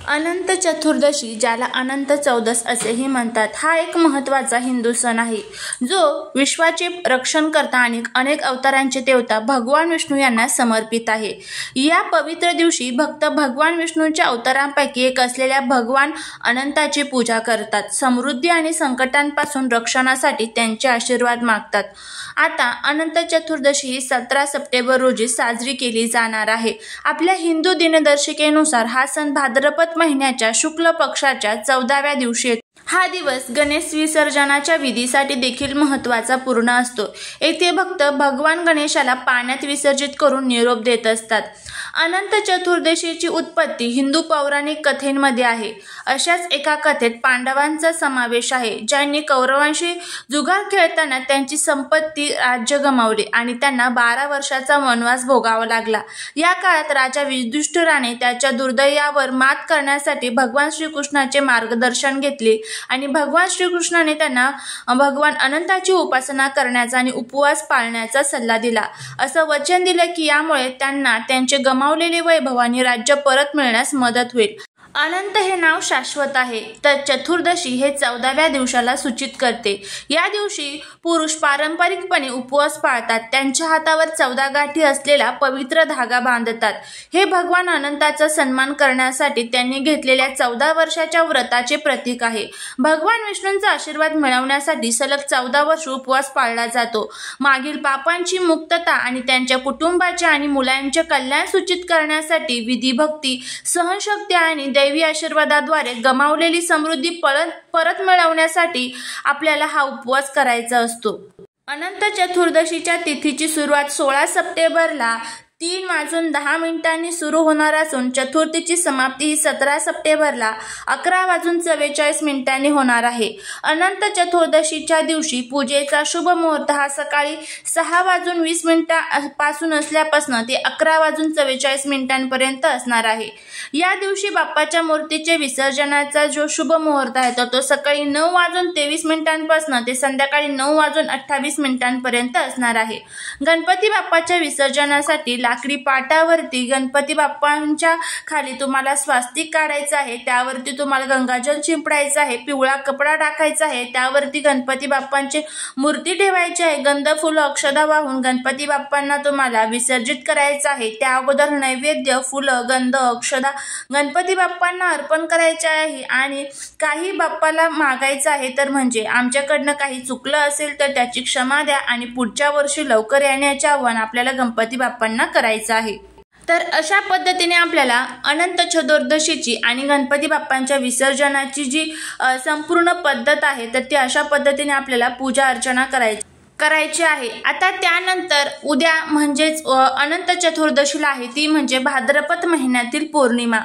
अनंत चतुर्दशी, ज्याला अनंत चौदस असेही म्हणतात, हा एक महत्त्वाचा हिंदू सण आहे जो विश्वाचे रक्षणकर्ता आणि अनेक अवतारांचे देवता भगवान विष्णू यांना समर्पित आहे. या पवित्र दिवशी भक्त भगवान विष्णूंच्या अवतारांपैकी एक असलेल्या भगवान अनंताची पूजा करतात. समृद्धी आणि संकटांपासून रक्षणासाठी त्यांचे आशीर्वाद मागतात. आता अनंत चतुर्दशी ही 17 सप्टेंबर रोजी साजरी केली जाणार आहे. आपल्या हिंदू दिनदर्शिकेनुसार हा सण भाद्रपद महिन्याच्या शुक्ल पक्षाच्या 14व्या दिवशी येतो. हा दिवस गणेश विसर्जनाच्या विधीसाठी देखील महत्त्वाचा पूर्ण असतो. येथे भक्त भगवान गणेशाला पाण्यात विसर्जित करून निरोप देत असतात. अनंत चतुर्दशीची उत्पत्ती हिंदू पौराणिक कथेमध्ये आहे. अशाच एका कथेत पांडवांचा समावेश आहे, ज्यांनी कौरवांशी जुगार खेळताना त्यांची संपत्ती, राज्य गमावले आणि त्यांना 12 वर्षाचा वनवास भोगावा लागला. या काळात राजा युधिष्ठिराने त्याच्या दुर्दैवावर मात करण्यासाठी भगवान श्रीकृष्णाचे मार्गदर्शन घेतले आणि भगवान श्रीकृष्णाने त्यांना भगवान अनंताची उपासना करण्याचा आणि उपवास पाळण्याचा सल्ला दिला. असं वचन दिलं की यामुळे त्यांना त्यांचे गमावलेले वैभव आणि राज्य परत मिळण्यास मदत होईल. अनंत हे नाव शाश्वत आहे, तर चतुर्दशी हे 14व्या दिवसाला सूचित करते. या दिवशी पुरुष पारंपरिकपणे उपवास पाळतात. त्यांच्या हातावर 14 गाठी असलेला पवित्र धागा बांधतात. हे भगवान अनंताचा सन्मान करण्यासाठी त्यांनी घेतलेल्या 14 वर्षाच्या व्रताचे प्रतीक आहे. भगवान विष्णूंचा आशीर्वाद मिळवण्यासाठी सलग 14 वर्ष उपवास पाळला जातो. मागील पापांची मुक्तता आणि त्यांच्या कुटुंबाचे आणि मुलांचे कल्याण सूचित करण्यासाठी विधी, भक्ती, सहनशक्ती आणि दैवी आशीर्वादाद्वारे गमावलेली समृद्धी परत मिळवण्यासाठी आपल्याला हा उपवास करायचा असतो. अनंत चतुर्दशीच्या तिथीची सुरुवात 16 सप्टेंबरला 3:10 सुरू होणार असून चतुर्थीची समाप्ती ही 17 सप्टेंबरला 11:44 होणार आहे. अनंत चतुर्दशीच्या दिवशी पूजेचा शुभ मुहूर्त हा सकाळी 6:20 पासून असल्यापासून ते 11:44 पर्यंत असणार आहे. या दिवशी बाप्पाच्या मूर्तीचे विसर्जनाचा जो शुभ मुहूर्त आहे तो सकाळी 9:23 पासून ते संध्याकाळी 9:28 पर्यंत असणार आहे. गणपती बाप्पाच्या विसर्जनासाठी लाकडी पाटावरती गणपती बाप्पांच्या खाली तुम्हाला स्वास्तिक काढायचं आहे. त्यावरती तुम्हाला गंगाजल शिंपडायचं आहे. पिवळा कपडा टाकायचा आहे. त्यावरती गणपती बाप्पांची मूर्ती ठेवायची आहे. गंध, फुलं, अक्षदा वाहून गणपती बाप्पांना तुम्हाला विसर्जित करायचं आहे. त्या अगोदर नैवेद्य, फुलं, गंध, अक्षदा गणपती बाप्पांना अर्पण करायचे आहे आणि काही बाप्पाला मागायचं आहे, तर म्हणजे आमच्याकडनं काही चुकलं असेल तर त्याची क्षमा द्या आणि पुढच्या वर्षी लवकर येण्याचे आवाहन आपल्याला गणपती बाप्पांना करायचं आहे. तर अशा पद्धतीने आपल्याला अनंत चतुर्दशीची आणि गणपती बाप्पांच्या विसर्जनाची जी संपूर्ण पद्धत आहे तर ती अशा पद्धतीने आपल्याला पूजा अर्चना करायची आहे. आता त्यानंतर उद्या म्हणजेच अनंत चतुर्दशीला आहे, ती म्हणजे भाद्रपद महिन्यातील पौर्णिमा.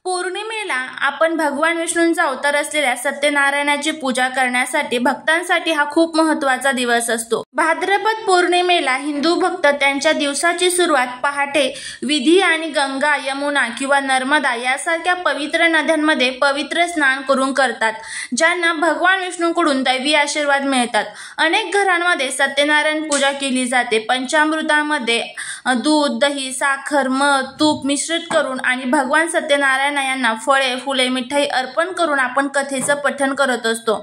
पौर्णिमेला आपण भगवान विष्णूंचा अवतार असलेल्या सत्यनारायणाची पूजा करण्यासाठी भक्तांसाठी हा खूप महत्त्वाचा दिवस असतो. भाद्रपद पौर्णिमेला हिंदू भक्त त्यांच्या दिवसाची सुरुवात पहाटे विधी आणि गंगा, यमुना किंवा नर्मदा यासारख्या पवित्र नद्यांमध्ये पवित्र स्नान करून करतात, ज्यांना भगवान विष्णूंकडून दैवी आशीर्वाद मिळतात. अनेक घरांमध्ये सत्यनारायण पूजा केली जाते. पंचामृतामध्ये दूध, दही, साखर, मध, तूप मिश्रित करून आणि भगवान सत्यनारायण यांना फळे, फुले, मिठाई अर्पण करून आपण कथेचं पठण करत असतो.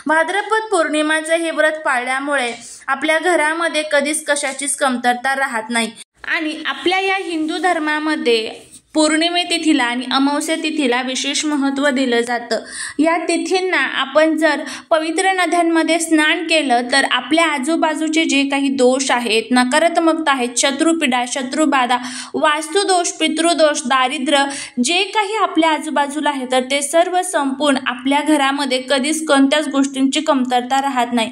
भाद्रपद पौर्णिमाचे हे व्रत पाळल्यामुळे आपल्या घरामध्ये कधीच कशाचीच कमतरता राहत नाही आणि आपल्या या हिंदू धर्मामध्ये पौर्णिमे तिथीला आणि अमावस्या तिथीला विशेष महत्त्व दिलं जातं. या तिथींना आपण जर पवित्र नद्यांमध्ये स्नान केलं तर आपल्या आजूबाजूचे जे काही दोष आहेत, नकारात्मकता आहेत, शत्रुपीडा, शत्रुबाधा, वास्तुदोष, पितृदोष, दारिद्र्य जे काही आपल्या आजूबाजूला आहे तर ते सर्व संपून आपल्या घरामध्ये कधीच कोणत्याच गोष्टींची कमतरता राहत नाही.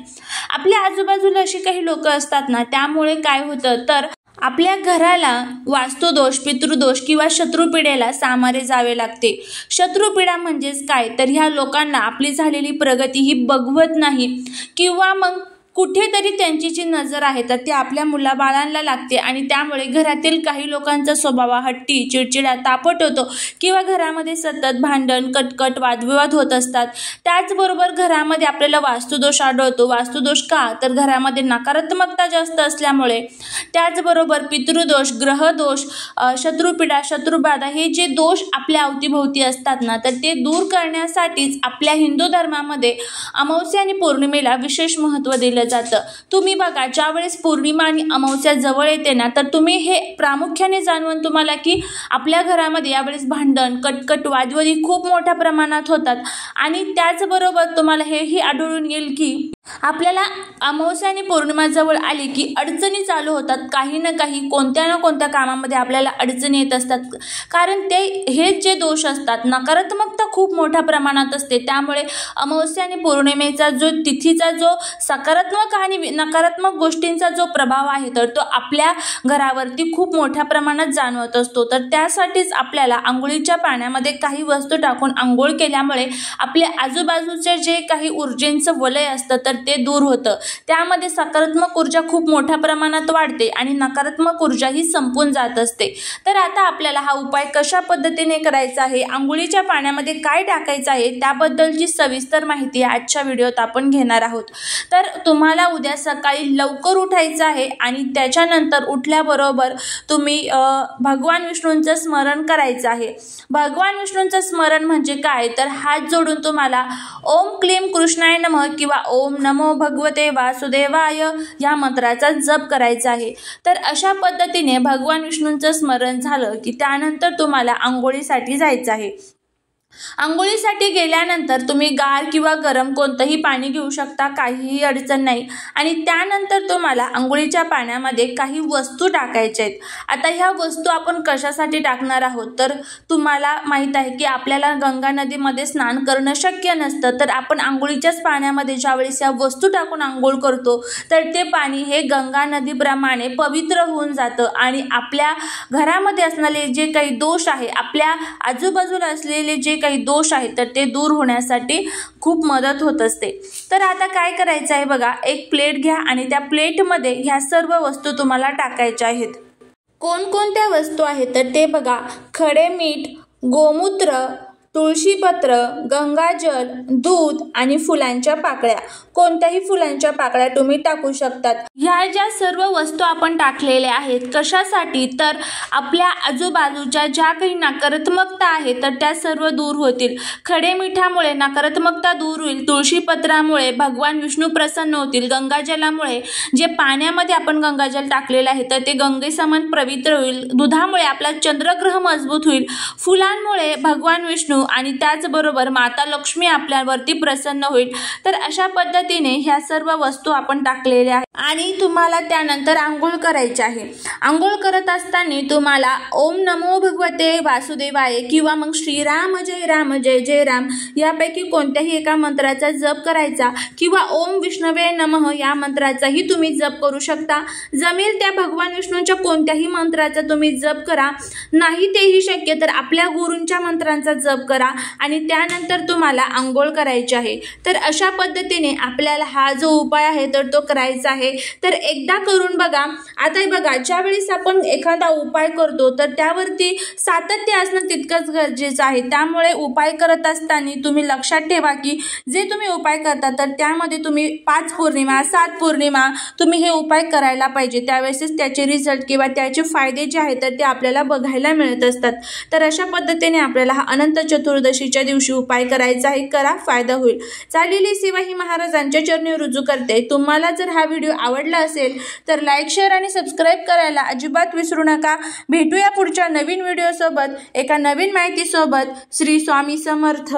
आपल्या आजूबाजूला अशी काही लोक असतात ना, त्यामुळे काय होतं तर आपल्या घराला वास्तुदोष, पितृदोष किंवा शत्रुपीडेला सामोरे जावे लागते. शत्रुपीडा म्हणजेच काय तर ह्या लोकांना आपली झालेली प्रगती ही बघवत नाही किंवा मग कुठेतरी त्यांची जी नजर आहे तर ती आपल्या मुलाबाळांना लागते आणि त्यामुळे घरातील काही लोकांचा स्वभाव हट्टी, चिडचिडा, तापट होतो किंवा घरामध्ये सतत भांडण, कटकट, वादविवाद होत असतात. त्याचबरोबर घरामध्ये आपल्याला वास्तुदोष आढळतो. वास्तुदोष का? तर घरामध्ये नकारात्मकता जास्त असल्यामुळे. त्याचबरोबर पितृदोष, ग्रहदोष, शत्रुपीडा, शत्रुबाधा हे जे दोष आपल्या अवतीभोवती असतात ना तर ते दूर करण्यासाठीच आपल्या हिंदू धर्मामध्ये अमावस्या आणि पौर्णिमेला विशेष महत्त्व दिलं जातं. तुम्ही बघा, ज्यावेळेस पौर्णिमा आणि अमावस्या जवळ येते ना तर तुम्ही हे प्रामुख्याने जाणवून तुम्हाला की आपल्या घरामध्ये यावेळेस भांडण, कटकट, वादविवाद खूप मोठ्या प्रमाणात होतात आणि त्याचबरोबर तुम्हाला हेही आढळून येईल की आपल्याला अमावस्या आणि पौर्णिमा जवळ आली की अडचणी चालू होतात. काही ना काही, कोणत्या ना कोणत्या कामामध्ये आपल्याला अडचणी येत असतात. कारण हे जे दोष असतात, नकारात्मकता खूप मोठ्या प्रमाणात असते. त्यामुळे अमावस्या आणि पौर्णिमेचा जो तिथीचा जो सकारात्मक आणि नकारात्मक गोष्टींचा जो प्रभाव आहे तर तो आपल्या घरावरती खूप मोठ्या प्रमाणात जाणवत असतो. तर त्यासाठीच आपल्याला आंघोळीच्या पाण्यामध्ये काही वस्तू टाकून आंघोळ केल्यामुळे आपल्या आजूबाजूचे जे काही ऊर्जेचं वलय असतं तर ते दूर होतं. त्यामध्ये सकारात्मक ऊर्जा खूप मोठ्या प्रमाणात वाढते आणि नकारात्मक ऊर्जा ही संपून जात असते. तर आता आपल्याला हा उपाय कशा पद्धतीने करायचा आहे, आंघोळीच्या पाण्यामध्ये काय टाकायचं आहे त्याबद्दलची सविस्तर माहिती आजच्या व्हिडिओत आपण घेणार आहोत. तर तुम्हाला उद्या सकाळी लवकर उठायचं आहे आणि त्याच्यानंतर उठल्याबरोबर तुम्ही भगवान विष्णूंचं स्मरण करायचं आहे. भगवान विष्णूंचं स्मरण म्हणजे काय, तर हात जोडून तुम्हाला ओम क्लीम कृष्णाय नमः किंवा ओम नमो भगवते वासुदेवाय या मंत्राचा जप करायचा आहे. तर अशा पद्धतीने भगवान विष्णूंचं स्मरण झालं की त्यानंतर तुम्हाला आंघोळीसाठी जायचं आहे. आंघोळीसाठी गेल्यानंतर तुम्ही गार किंवा गरम कोणतंही पाणी घेऊ शकता, काहीही अडचण नाही. आणि त्यानंतर तुम्हाला आंघोळीच्या पाण्यामध्ये काही वस्तू टाकायच्या आहेत. आता ह्या वस्तू आपण कशासाठी टाकणार आहोत, तर तुम्हाला माहीत आहे की आपल्याला गंगा नदीमध्ये स्नान करणं शक्य नसतं. तर आपण आंघोळीच्याच पाण्यामध्ये ज्यावेळेस या वस्तू टाकून आंघोळ करतो तर ते पाणी हे गंगा नदीप्रमाणे पवित्र होऊन जातं आणि आपल्या घरामध्ये असणारे जे काही दोष आहे, आपल्या आजूबाजूला असलेले जे काही दोष आहेत तर ते दूर होण्यासाठी खूप मदत होत असते. तर आता काय करायचं आहे बघा, एक प्लेट घ्या आणि त्या प्लेटमध्ये ह्या सर्व वस्तू तुम्हाला टाकायच्या आहेत. कोणकोणत्या वस्तू आहेत तर ते बघा, खडे मीठ, गोमूत्र, तुळशीपत्र, गंगाजल, दूध आणि फुलांच्या पाकळ्या. कोणत्याही फुलांच्या पाकळ्या तुम्ही टाकू शकतात. ह्या ज्या सर्व वस्तू आपण टाकलेल्या आहेत कशासाठी, तर आपल्या आजूबाजूच्या ज्या काही नकारात्मकता आहे तर त्या सर्व दूर होतील. खडे मिठामुळे नकारात्मकता दूर होईल, तुळशीपत्रामुळे भगवान विष्णू प्रसन्न होतील, गंगाजलामुळे जे पाण्यामध्ये आपण गंगाजल टाकलेलं आहे तर ते गंगेसमान पवित्र होईल, दुधामुळे आपला चंद्रग्रह मजबूत होईल, फुलांमुळे भगवान विष्णू आणि त्याचबरोबर माता लक्ष्मी आपल्यावरती प्रसन्न होईल. तर अशा पद्धतीने ह्या सर्व वस्तू आपण टाकलेल्या आहेत आणि तुम्हाला त्यानंतर आंघोळ करायची आहे. आंघोळ करत असताना तुम्हाला ओम नमो भगवते वासुदेवाय किंवा मग श्रीराम जय जय राम यापैकी कोणत्याही एका मंत्राचा जप करायचा किंवा ओम विष्णवे नमः या मंत्राचाही तुम्ही जप करू शकता. जमेल त्या भगवान विष्णूंच्या कोणत्याही मंत्राचा तुम्ही जप करा. नाही तेही शक्य तर आपल्या गुरूंच्या मंत्रांचा जप करा आणि त्यानंतर तुम्हाला आंघोळ करायची आहे. तर अशा पद्धतीने आपल्याला हा जो उपाय आहे तर तो करायचा आहे. तर एकदा करून बघा. आता बघा, ज्यावेळेस आपण एखादा उपाय करतो तर त्यावरती सातत्य असणं तितकंच गरजेचं आहे. त्यामुळे उपाय करत असताना तुम्ही लक्षात ठेवा की जे तुम्ही उपाय करता तर त्यामध्ये तुम्ही 5 पौर्णिमा 7 पौर्णिमा तुम्ही हे उपाय करायला पाहिजे. त्यावेळेसच त्याचे रिझल्ट किंवा त्याचे फायदे जे आहेत तर ते आपल्याला बघायला मिळत असतात. तर अशा पद्धतीने आपल्याला हा अनंत चतुर्दशीच्या दिवशी उपाय करायचा आहे. करा, फायदा होईल. चाललेली सेवा ही महाराजांच्या चरणी रुजू करते. तुम्हाला जर हा व्हिडिओ आवडला असेल तर लाईक, शेअर आणि सबस्क्राईब करायला अजिबात विसरू नका. भेटूया पुढच्या नवीन व्हिडिओ सोबत, एका नवीन माहिती सोबत. श्री स्वामी समर्थ.